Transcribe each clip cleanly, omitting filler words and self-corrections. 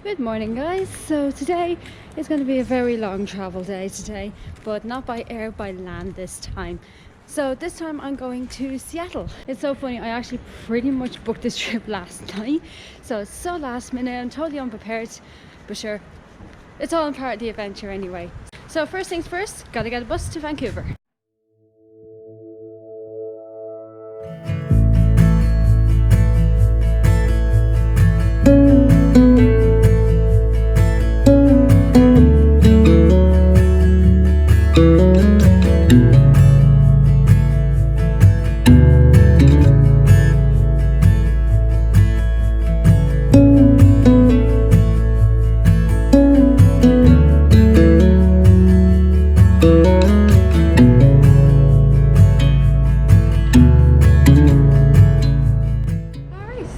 Good morning, guys. So today is going to be a very long travel day today, but not by air, by land this time. So this time I'm going to Seattle. It's so funny, I actually pretty much booked this trip last night, so it's so last minute. I'm totally unprepared, but sure, it's all part of the adventure anyway. So first things first, gotta get a bus to Vancouver.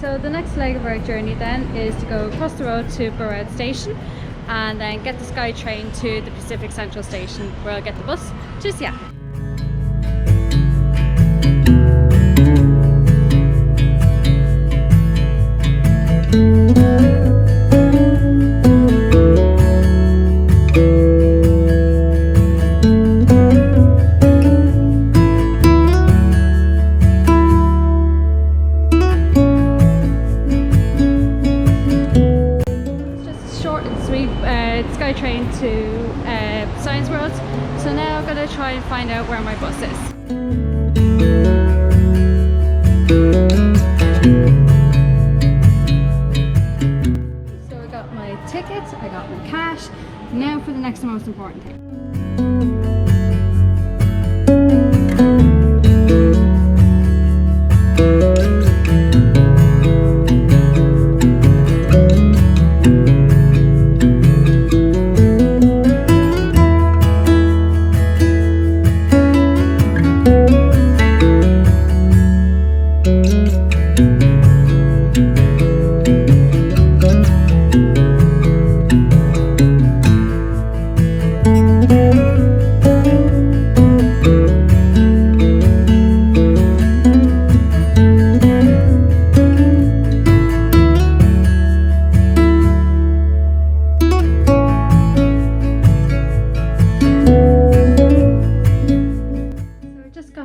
So the next leg of our journey then is to go across the road to Burrard Station and then get the SkyTrain to the Pacific Central Station, where I'll get the bus to Seattle. SkyTrain to Science World, so now I'm gonna try and find out where my bus is. So I got my ticket, I got my cash. Now for the next most important thing.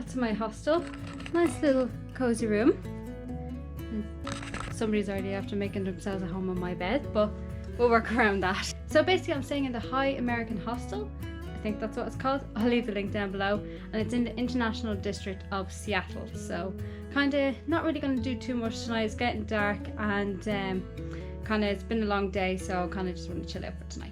To my hostel, nice little cozy room. Somebody's already after making themselves a home on my bed, but we'll work around that. So basically I'm staying in the High American Hostel, I think that's what it's called. I'll leave the link down below, and it's in the International District of Seattle. So kind of not really going to do too much tonight. It's getting dark and kind of it's been a long day, so kind of just want to chill out for tonight.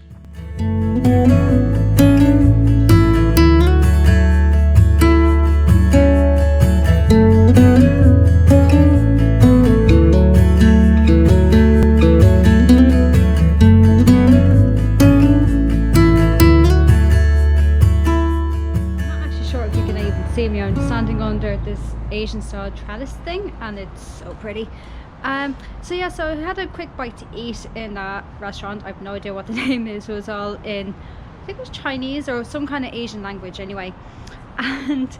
See me, I'm standing under this Asian style trellis thing and it's so pretty. So yeah, so I had a quick bite to eat in that restaurant. I have no idea what the name is. It was all in, I think it was Chinese or some kind of Asian language anyway, and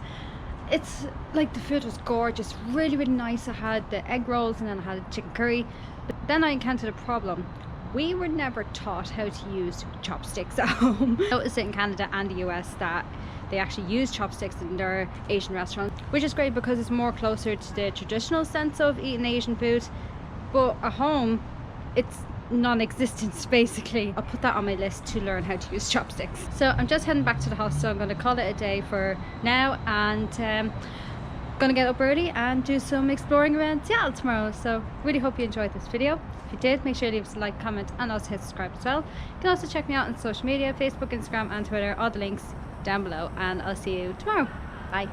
it's like the food was gorgeous, really nice. I had the egg rolls and then I had a chicken curry, but then I encountered a problem. We were never taught how to use chopsticks at home. I noticed it in Canada and the US that they actually use chopsticks in their Asian restaurants, which is great because it's more closer to the traditional sense of eating Asian food, but at home it's non-existent basically. I'll put that on my list to learn how to use chopsticks. So I'm just heading back to the hostel. I'm going to call it a day for now, and gonna get up early and do some exploring around Seattle tomorrow. So really hope you enjoyed this video. If you did, make sure you leave us a like, comment, and also hit subscribe as well. You can also check me out on social media, Facebook, Instagram and Twitter, all the links down below, and I'll see you tomorrow. Bye.